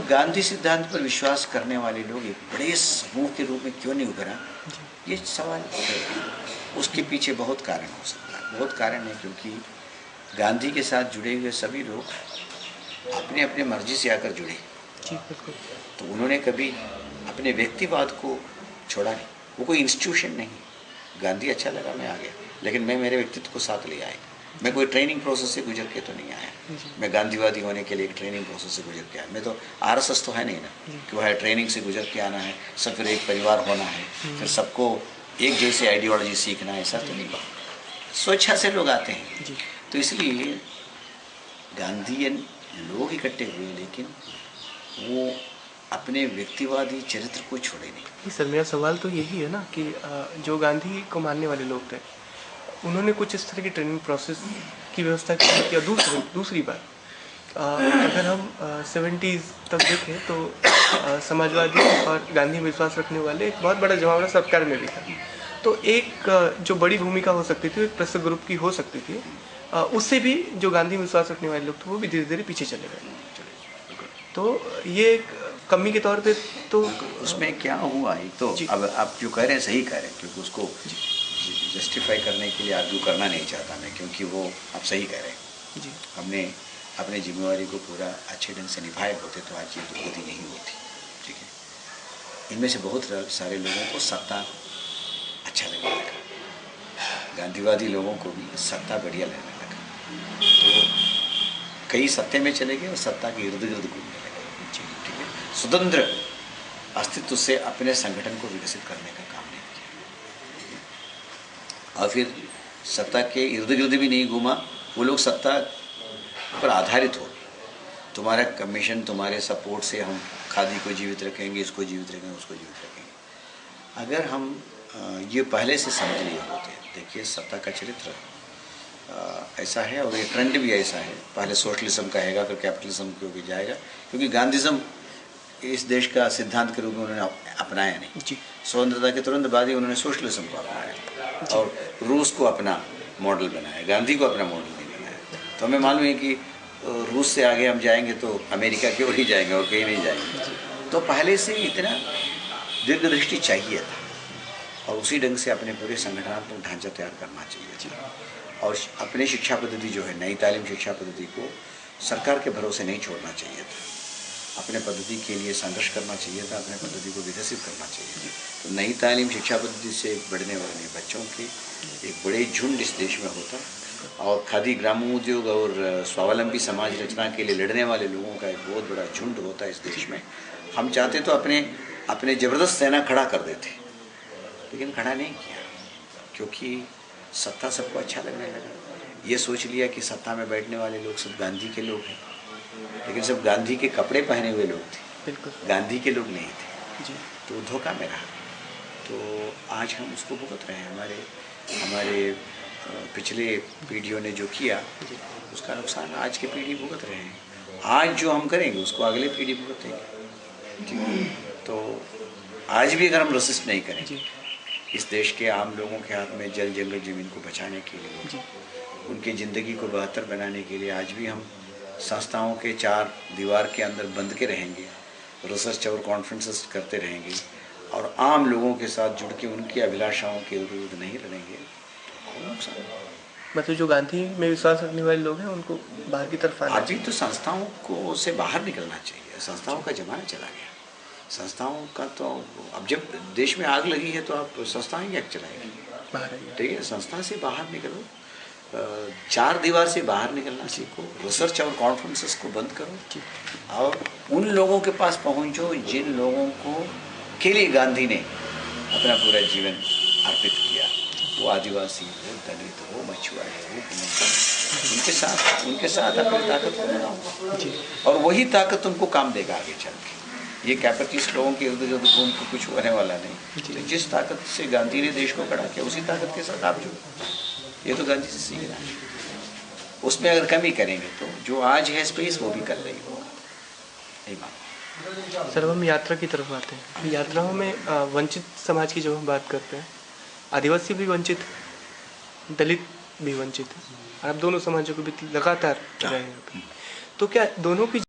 गांधी सिद्धांत पर विश्वास करने वाले लोग एक बड़े समूह के रूप में क्यों नहीं उभरा, ये सवाल है। उसके पीछे बहुत कारण हो सकता है, बहुत कारण है, क्योंकि गांधी के साथ जुड़े हुए सभी लोग अपने अपने मर्जी से आकर जुड़े। जी बिल्कुल। तो उन्होंने कभी अपने व्यक्तिवाद को छोड़ा नहीं। वो कोई इंस्टीट्यूशन नहीं। गांधी अच्छा लगा, मैं आ गया, लेकिन मैं मेरे व्यक्तित्व को साथ ले आए। मैं कोई ट्रेनिंग प्रोसेस से गुजर के तो नहीं आया। मैं गांधीवादी होने के लिए एक ट्रेनिंग प्रोसेस से गुजर के आया। मैं तो आरएसएस तो है नहीं ना कि वह ट्रेनिंग से गुजर के आना है, सब फिर एक परिवार होना है, फिर सबको एक जैसी आइडियोलॉजी सीखना है, ऐसा तो नहीं बात। स्वेच्छा से लोग आते हैं। तो इसलिए गांधीयन लोग इकट्ठे हुए, लेकिन वो अपने व्यक्तिवादी चरित्र को छोड़े नहीं। सर मेरा सवाल तो यही है ना कि जो गांधी को मानने वाले लोग थे, उन्होंने कुछ इस तरह की ट्रेनिंग प्रोसेस की व्यवस्था की। या दूसरी बात, अगर हम 70s तक देखें तो समाजवादी और गांधी में विश्वास रखने वाले एक बहुत बड़ा जमावड़ा सरकार में भी था। तो एक जो बड़ी भूमिका हो सकती थी, एक प्रेस ग्रुप की हो सकती थी, उससे भी जो गांधी में विश्वास रखने वाले लोग थे वो भी धीरे धीरे पीछे चले गए। तो ये एक कमी के तौर पे तो उसमें क्या हुआ, एक तो अब आप जो कह रहे हैं सही कह रहे हैं, क्योंकि उसको जस्टिफाई करने के लिए आर्ग्यू करना नहीं चाहता मैं, क्योंकि वो आप सही कह रहे हैं जी। हमने अपनी जिम्मेवारी को पूरा अच्छे ढंग से निभाए होते तो आज ये दुर्गति नहीं होती। ठीक है, इनमें से बहुत सारे लोगों को सत्ता अच्छा लगने लगा, गांधीवादी लोगों को भी सत्ता बढ़िया लगने लगा, तो कई सत्ते में चले गए और सत्ता के इर्द गिर्द घूमने लगे। ठीक है, स्वतंत्र अस्तित्व से अपने संगठन को विकसित करने का काम नहीं किया, और फिर सत्ता के इर्द गिर्द भी नहीं घूमा। वो लोग सत्ता पर आधारित हो, तुम्हारा कमीशन, तुम्हारे सपोर्ट से हम खादी को जीवित रखेंगे, इसको जीवित रखेंगे, उसको जीवित रखेंगे। अगर हम ये पहले से समझ लिए होते, देखिए सत्ता का चरित्र ऐसा है और ये ट्रेंड भी ऐसा है, पहले सोशलिज्म कहेगा फिर कैपिटलिज्म की ओर जाएगा, क्योंकि गांधीज्म इस देश का सिद्धांत के रूप में उन्होंने अपनाया नहीं। स्वतंत्रता के तुरंत बाद ही उन्होंने सोशलिज्म को अपनाया और रूस को अपना मॉडल बनाया, गांधी को अपना मॉडल नहीं बनाया। तो हमें मालूम है कि रूस से आगे हम जाएंगे तो अमेरिका की ओर ही जाएंगे और कहीं नहीं जाएंगे। तो पहले से इतना दीर्घदृष्टि चाहिए था, और उसी ढंग से अपने पूरे संगठनात्मक ढांचा तैयार करना चाहिए, और अपनी शिक्षा पद्धति जो है, नई तालीम शिक्षा पद्धति को सरकार के भरोसे नहीं छोड़ना चाहिए था, अपने पद्धति के लिए संघर्ष करना चाहिए था, अपने पद्धति को विकसित करना चाहिए। तो नई तालीम शिक्षा पद्धति से बढ़ने वाले बच्चों के एक बड़े झुंड इस देश में होता, और खादी ग्रामोद्योग और स्वावलंबी समाज रचना के लिए लड़ने वाले लोगों का एक बहुत बड़ा झुंड होता है इस देश में। हम चाहते तो अपने ज़बरदस्त सेना खड़ा कर देते, लेकिन खड़ा नहीं किया, क्योंकि सत्ता सबको अच्छा लगने लगा। ये सोच लिया कि सत्ता में बैठने वाले लोग सब गांधी के लोग हैं, लेकिन सब गांधी के कपड़े पहने हुए लोग थे, गांधी के लोग नहीं थे जी। तो धोखा में रहा। तो आज हम उसको भुगत रहे हैं। हमारे पिछले पीढ़ियों ने जो किया उसका नुकसान आज की पीढ़ी भुगत रहे हैं। आज जो हम करेंगे उसको अगले पीढ़ी भुगतेंगे। तो आज भी अगर हम रेसिस्ट नहीं करेंगे, इस देश के आम लोगों के हाथ में जल जंगल ज़मीन को बचाने के लिए, उनकी ज़िंदगी को बेहतर बनाने के लिए आज भी हम संस्थाओं के चार दीवार के अंदर बंद के रहेंगे, रिसर्च और कॉन्फ्रेंसेस करते रहेंगे, और आम लोगों के साथ जुड़ के उनकी अभिलाषाओं के विरुद्ध नहीं लड़ेंगे, तो नुकसान। मतलब जो गांधी में विश्वास रखने वाले लोग हैं उनको बाहर की तरफ आना अभी तो संस्थाओं को से बाहर निकलना चाहिए। संस्थाओं का जमाना चला गया। संस्थाओं का तो अब जब देश में आग लगी है तो आप संस्थाएं क्या चलाएंगे? ठीक है, संस्था से बाहर निकलो, चार दीवार से बाहर निकलना सीखो, रिसर्च और कॉन्फ्रेंसेस को बंद करो, और उन लोगों के पास पहुंचो जिन लोगों को के लिए गांधी ने अपना पूरा जीवन अर्पित किया। वो आदिवासी हो, दलित हो, मछुआरे हो, उनके साथ अपनी ताकत को बनाओ, और वही ताकत उनको काम देगा आगे चल के। ये कैपिटलिस्ट लोगों के इर्द गिर्द घूम को कुछ होने वाला नहीं। तो जिस ताकत से गांधी ने देश को खड़ा किया उसी ताकत के साथ आप जुड़ो। ये तो गांधी से सीखना है। उसमें अगर कमी करेंगे तो जो आज है स्पेस वो भी कर रही होगा। यही बात। सर हम यात्रा की तरफ आते हैं। यात्राओं में वंचित समाज की जब हम बात करते हैं, आदिवासी भी वंचित, दलित भी वंचित है, और आप दोनों समाजों के बीच लगातार रहे हैं। तो क्या दोनों की